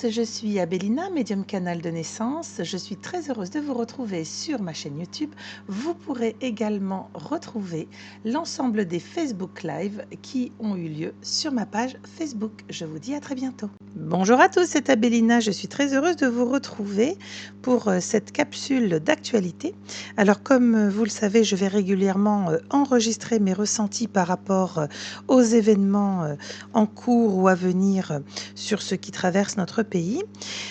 je suis Abélina, médium canal de naissance. Je suis très heureuse de vous retrouver sur ma chaîne YouTube. Vous pourrez également retrouver l'ensemble des Facebook Live qui ont eu lieu sur ma page Facebook. Je vous dis à très bientôt. Bonjour à tous, c'est Abélina. Je suis très heureuse de vous retrouver pour cette capsule d'actualité. Alors comme vous le savez, je vais régulièrement enregistrer mes ressentis par rapport aux événements en cours ou à venir sur ce qui traverse notre pays.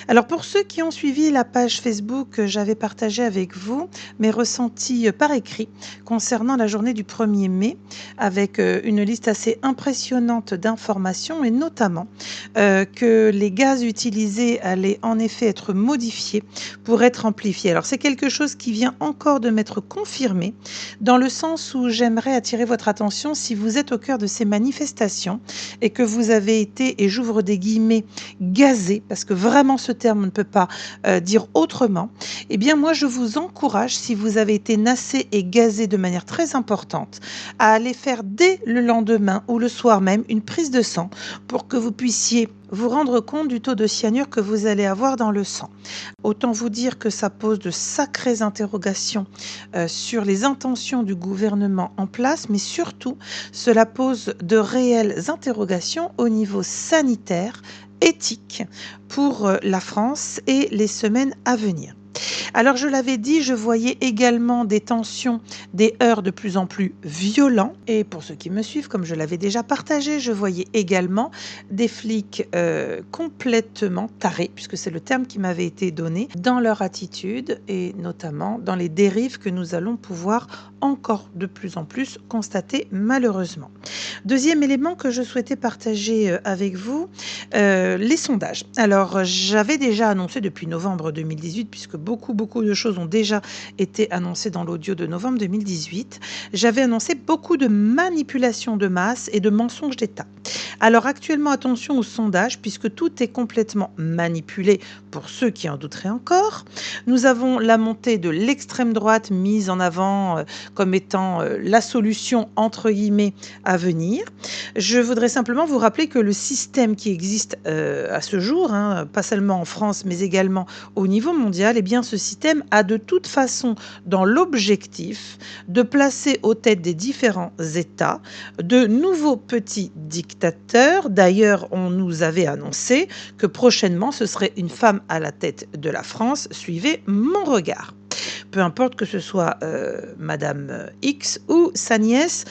Alors pour ceux qui ont suivi la page Facebook, j'avais partagé avec vous mes ressentis par écrit concernant la journée du 1er mai avec une liste assez impressionnante d'informations et notamment que les gaz utilisés allaient en effet être modifiés pour être amplifiés. Alors c'est quelque chose qui vient encore de m'être confirmé dans le sens où j'aimerais attirer votre attention si vous êtes au cœur de ces manifestations et que vous avez été, et j'ouvre des guillemets, gazé, parce que vraiment ce terme ne peut pas dire autrement, eh bien moi je vous encourage, si vous avez été nassé et gazé de manière très importante, à aller faire dès le lendemain ou le soir même une prise de sang pour que vous puissiez vous rendre compte du taux de cyanure que vous allez avoir dans le sang. Autant vous dire que ça pose de sacrées interrogations sur les intentions du gouvernement en place, mais surtout, cela pose de réelles interrogations au niveau sanitaire, éthique pour la France et les semaines à venir. Alors je l'avais dit, je voyais également des tensions, des heurts de plus en plus violents. Et pour ceux qui me suivent, comme je l'avais déjà partagé, je voyais également des flics complètement tarés, puisque c'est le terme qui m'avait été donné, dans leur attitude et notamment dans les dérives que nous allons pouvoir encore de plus en plus constater malheureusement. Deuxième élément que je souhaitais partager avec vous, les sondages. Alors j'avais déjà annoncé depuis novembre 2018, puisque beaucoup de choses ont déjà été annoncées dans l'audio de novembre 2018. J'avais annoncé beaucoup de manipulations de masse et de mensonges d'État. Alors actuellement, attention aux sondages, puisque tout est complètement manipulé pour ceux qui en douteraient encore. Nous avons la montée de l'extrême droite mise en avant comme étant la solution entre guillemets à venir. Je voudrais simplement vous rappeler que le système qui existe à ce jour, pas seulement en France mais également au niveau mondial, eh bien ce système a de toute façon dans l'objectif de placer aux têtes des différents États de nouveaux petits dictateurs. D'ailleurs, on nous avait annoncé que prochainement ce serait une femme à la tête de la France. Suivez mon regard. Peu importe que ce soit Madame X ou sa nièce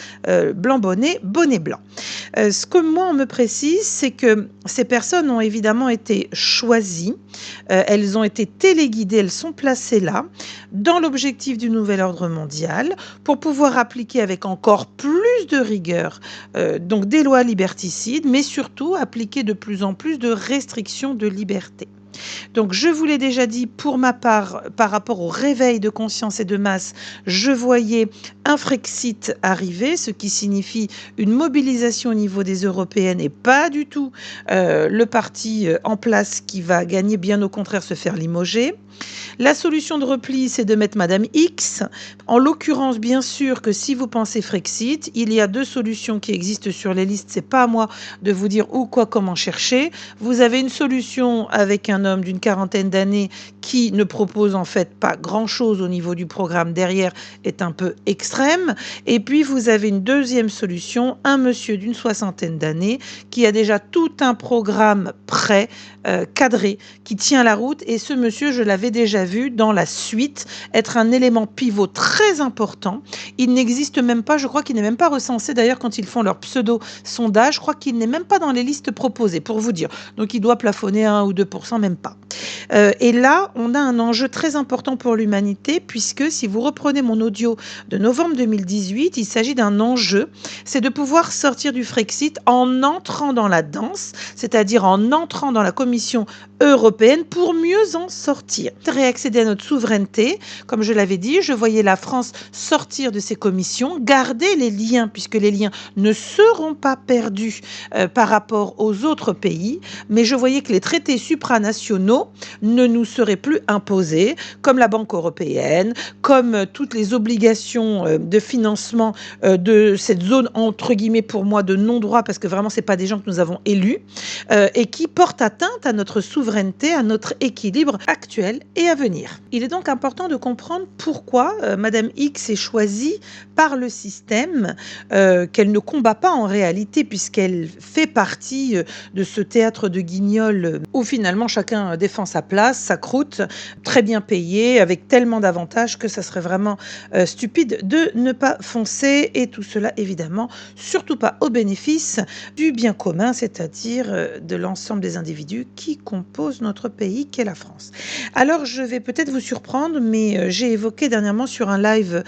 blanc bonnet blanc. Ce que moi on me précise, c'est que ces personnes ont évidemment été choisies, elles ont été téléguidées, elles sont placées là dans l'objectif du nouvel ordre mondial pour pouvoir appliquer avec encore plus de rigueur donc des lois liberticides, mais surtout appliquer de plus en plus de restrictions de liberté. Donc je vous l'ai déjà dit, pour ma part, par rapport au réveil de conscience et de masse, je voyais un Frexit arriver, ce qui signifie une mobilisation au niveau des européennes et pas du tout le parti en place qui va gagner, bien au contraire se faire limoger. La solution de repli, c'est de mettre Madame X. En l'occurrence, bien sûr que si vous pensez Frexit, il y a deux solutions qui existent sur les listes. C'est pas à moi de vous dire où, quoi, comment chercher. Vous avez une solution avec un homme d'une quarantaine d'années qui ne propose en fait pas grand-chose au niveau du programme derrière, est un peu extrême. Et puis vous avez une deuxième solution, un monsieur d'une soixantaine d'années qui a déjà tout un programme prêt, cadré, qui tient la route. Et ce monsieur, je l'avais déjà vu dans la suite être un élément pivot très important. Il n'existe même pas, je crois qu'il n'est même pas recensé d'ailleurs quand ils font leur pseudo-sondage, je crois qu'il n'est même pas dans les listes proposées, pour vous dire. Donc il doit plafonner à 1 ou 2%, même pas. Et là, on a un enjeu très important pour l'humanité, puisque si vous reprenez mon audio de novembre 2018, il s'agit d'un enjeu, c'est de pouvoir sortir du Frexit en entrant dans la danse, c'est-à-dire en entrant dans la Commission européenne pour mieux en sortir. Réaccéder à notre souveraineté, comme je l'avais dit, je voyais la France sortir de ces commissions, garder les liens, puisque les liens ne seront pas perdus par rapport aux autres pays, mais je voyais que les traités supranationaux ne nous seraient plus imposer, comme la Banque européenne, comme toutes les obligations de financement de cette zone, entre guillemets, pour moi, de non-droit, parce que vraiment, ce n'est pas des gens que nous avons élus, et qui portent atteinte à notre souveraineté, à notre équilibre actuel et à venir. Il est donc important de comprendre pourquoi Madame X est choisie par le système, qu'elle ne combat pas en réalité, puisqu'elle fait partie de ce théâtre de Guignol où finalement chacun défend sa place, sa croûte, très bien payée, avec tellement d'avantages que ça serait vraiment stupide de ne pas foncer, et tout cela évidemment surtout pas au bénéfice du bien commun, c'est-à-dire de l'ensemble des individus qui composent notre pays qu'est la France. Alors je vais peut-être vous surprendre, mais j'ai évoqué dernièrement sur un live,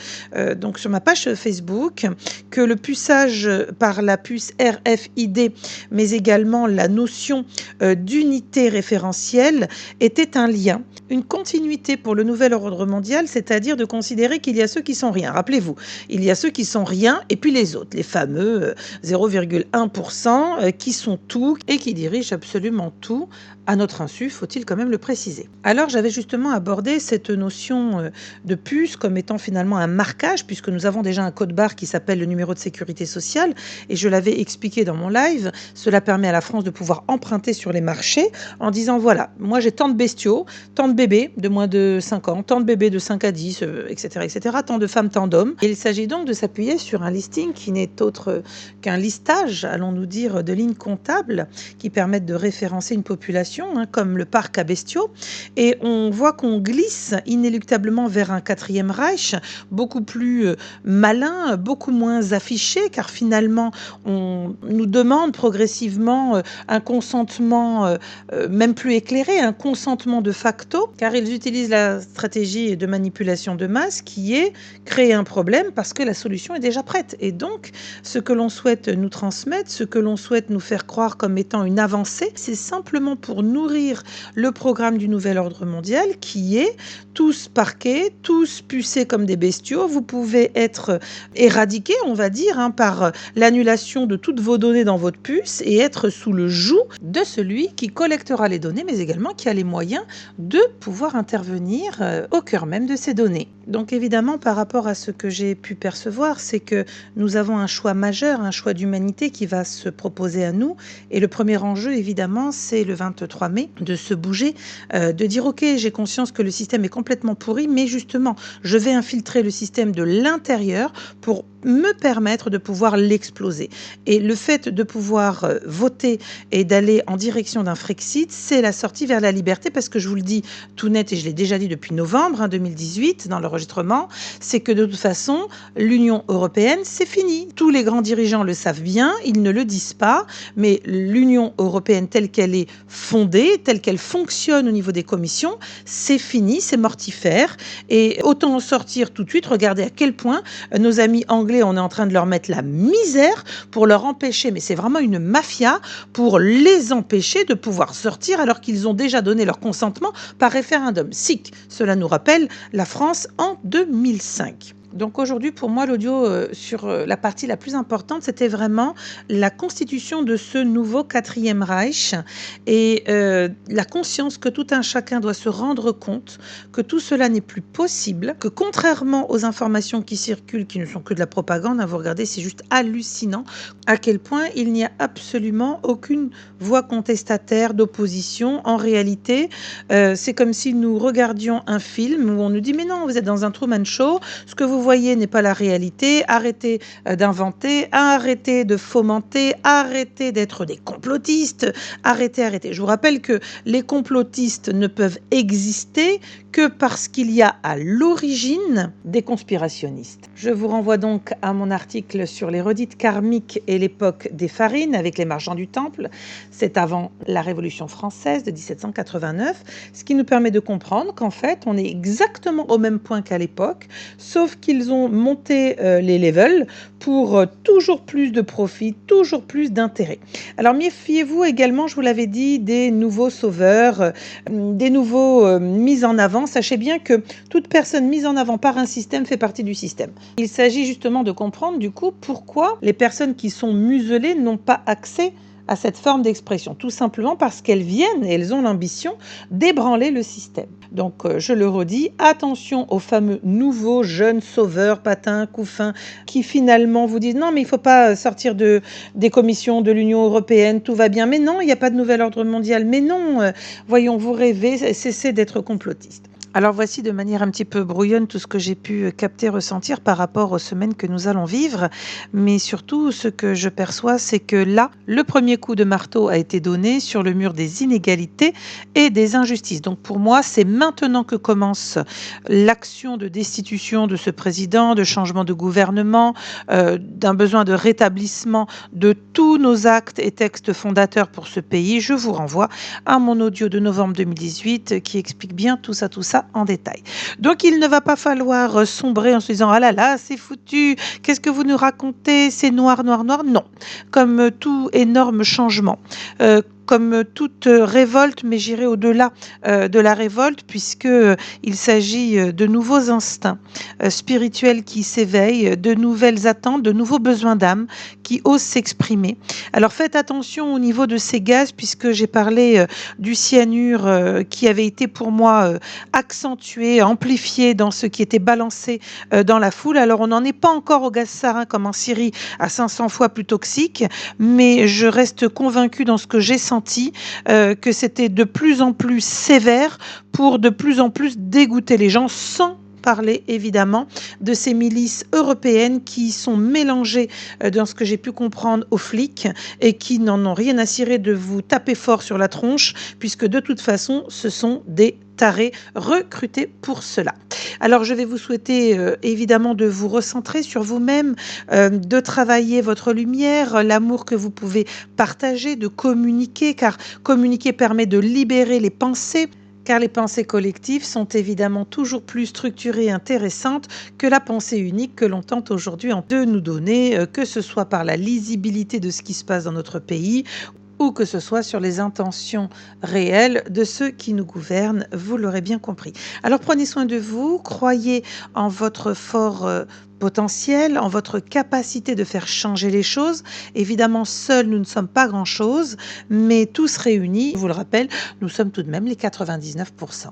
donc sur ma page Facebook, que le puçage par la puce RFID, mais également la notion d'unité référentielle était un lien, une continuité pour le nouvel ordre mondial, c'est-à-dire de considérer qu'il y a ceux qui sont rien. Rappelez-vous, il y a ceux qui sont rien et puis les autres, les fameux 0,1% qui sont tout et qui dirigent absolument tout à notre insu, faut-il quand même le préciser. Alors j'avais justement abordé cette notion de puce comme étant finalement un marquage, puisque nous avons déjà un code barre qui s'appelle le numéro de sécurité sociale, et je l'avais expliqué dans mon live. Cela permet à la France de pouvoir emprunter sur les marchés en disant voilà, moi j'ai tant de bestiaux, tant de bébés de moins de 5 ans, tant de bébés de 5 à 10, etc., tant de femmes, tant d'hommes. Et il s'agit donc de s'appuyer sur un listing qui n'est autre qu'un listage, allons-nous dire, de lignes comptables qui permettent de référencer une population, comme le parc à bestiaux, et on voit qu'on glisse inéluctablement vers un quatrième Reich, beaucoup plus malin, beaucoup moins affiché, car finalement on nous demande progressivement un consentement même plus éclairé, un consentement de facto, car ils utilisent la stratégie de manipulation de masse qui est créer un problème parce que la solution est déjà prête. Et donc ce que l'on souhaite nous transmettre, ce que l'on souhaite nous faire croire comme étant une avancée, c'est simplement pour nourrir le programme du nouvel ordre mondial qui est tous parqués, tous pucés comme des bestiaux. Vous pouvez être éradiqués, on va dire, par l'annulation de toutes vos données dans votre puce et être sous le joug de celui qui collectera les données, mais également qui a les moyens de pouvoir intervenir au cœur même de ces données. Donc évidemment, par rapport à ce que j'ai pu percevoir, c'est que nous avons un choix majeur, un choix d'humanité qui va se proposer à nous. Et le premier enjeu, évidemment, c'est le 23 mai, de se bouger, de dire ok, j'ai conscience que le système est complètement pourri, mais justement, je vais infiltrer le système de l'intérieur pour me permettre de pouvoir l'exploser. Et le fait de pouvoir voter et d'aller en direction d'un Frexit, c'est la sortie vers la liberté, parce que je vous le dis tout net, et je l'ai déjà dit depuis novembre 2018 dans l'enregistrement, c'est que de toute façon, l'Union européenne, c'est fini. Tous les grands dirigeants le savent bien, ils ne le disent pas, mais l'Union européenne telle qu'elle est fondée, telle qu'elle fonctionne au niveau des commissions, c'est fini, c'est mortifère. Et autant en sortir tout de suite. Regardez à quel point nos amis anglais, on est en train de leur mettre la misère pour leur empêcher, mais c'est vraiment une mafia, pour les empêcher de pouvoir sortir alors qu'ils ont déjà donné leur consentement par référendum. SIC, cela nous rappelle la France en 2005. Donc aujourd'hui, pour moi, l'audio sur la partie la plus importante, c'était vraiment la constitution de ce nouveau quatrième Reich et la conscience que tout un chacun doit se rendre compte que tout cela n'est plus possible, que contrairement aux informations qui circulent, qui ne sont que de la propagande, vous regardez, c'est juste hallucinant à quel point il n'y a absolument aucune voix contestataire d'opposition. En réalité, c'est comme si nous regardions un film où on nous dit « Mais non, vous êtes dans un Truman Show, ce que vous voyez n'est pas la réalité, arrêtez d'inventer, arrêtez de fomenter, arrêtez d'être des complotistes, arrêtez. » Je vous rappelle que les complotistes ne peuvent exister que parce qu'il y a à l'origine des conspirationnistes. Je vous renvoie donc à mon article sur les redites karmiques et l'époque des farines avec les marchands du temple. C'est avant la Révolution française de 1789, ce qui nous permet de comprendre qu'en fait, on est exactement au même point qu'à l'époque, sauf qu'ils ont monté les levels pour toujours plus de profit, toujours plus d'intérêt. Alors méfiez-vous également, je vous l'avais dit, des nouveaux sauveurs, des nouveaux mis en avant. Sachez bien que toute personne mise en avant par un système fait partie du système. Il s'agit justement de comprendre du coup pourquoi les personnes qui sont muselées n'ont pas accès à cette forme d'expression, tout simplement parce qu'elles viennent et elles ont l'ambition d'ébranler le système. Donc, je le redis, attention aux fameux nouveaux jeunes sauveurs, patins, couffins, qui finalement vous disent non, mais il ne faut pas sortir des commissions de l'Union européenne, tout va bien. Mais non, il n'y a pas de nouvel ordre mondial. Mais non, voyons, vous rêvez, cessez d'être complotiste. Alors voici de manière un petit peu brouillonne tout ce que j'ai pu capter, ressentir par rapport aux semaines que nous allons vivre. Mais surtout, ce que je perçois, c'est que là, le premier coup de marteau a été donné sur le mur des inégalités et des injustices. Donc pour moi, c'est maintenant que commence l'action de destitution de ce président, de changement de gouvernement, d'un besoin de rétablissement de tous nos actes et textes fondateurs pour ce pays. Je vous renvoie à mon audio de novembre 2018 qui explique bien tout ça en détail. Donc il ne va pas falloir sombrer en se disant ah là là, c'est foutu, qu'est-ce que vous nous racontez, c'est noir, noir, noir. Non, comme tout énorme changement, comme toute révolte, mais j'irai au-delà de la révolte, puisque il s'agit de nouveaux instincts spirituels qui s'éveillent, de nouvelles attentes, de nouveaux besoins d'âme qui osent s'exprimer. Alors faites attention au niveau de ces gaz, puisque j'ai parlé du cyanure qui avait été pour moi accentué, amplifié dans ce qui était balancé dans la foule. Alors on n'en est pas encore au gaz sarin comme en Syrie à 500 fois plus toxique, mais je reste convaincue dans ce que j'ai senti que c'était de plus en plus sévère pour de plus en plus dégoûter les gens, sans parler évidemment de ces milices européennes qui sont mélangées dans ce que j'ai pu comprendre aux flics et qui n'en ont rien à cirer de vous taper fort sur la tronche, puisque de toute façon ce sont des tarés recrutés pour cela. Alors je vais vous souhaiter évidemment de vous recentrer sur vous-même, de travailler votre lumière, l'amour que vous pouvez partager, de communiquer, car communiquer permet de libérer les pensées, car les pensées collectives sont évidemment toujours plus structurées et intéressantes que la pensée unique que l'on tente aujourd'hui de nous donner, que ce soit par la lisibilité de ce qui se passe dans notre pays ou que ce soit sur les intentions réelles de ceux qui nous gouvernent, vous l'aurez bien compris. Alors prenez soin de vous, croyez en votre fort potentiel, en votre capacité de faire changer les choses. Évidemment, seuls, nous ne sommes pas grand-chose, mais tous réunis, je vous le rappelle, nous sommes tout de même les 99%.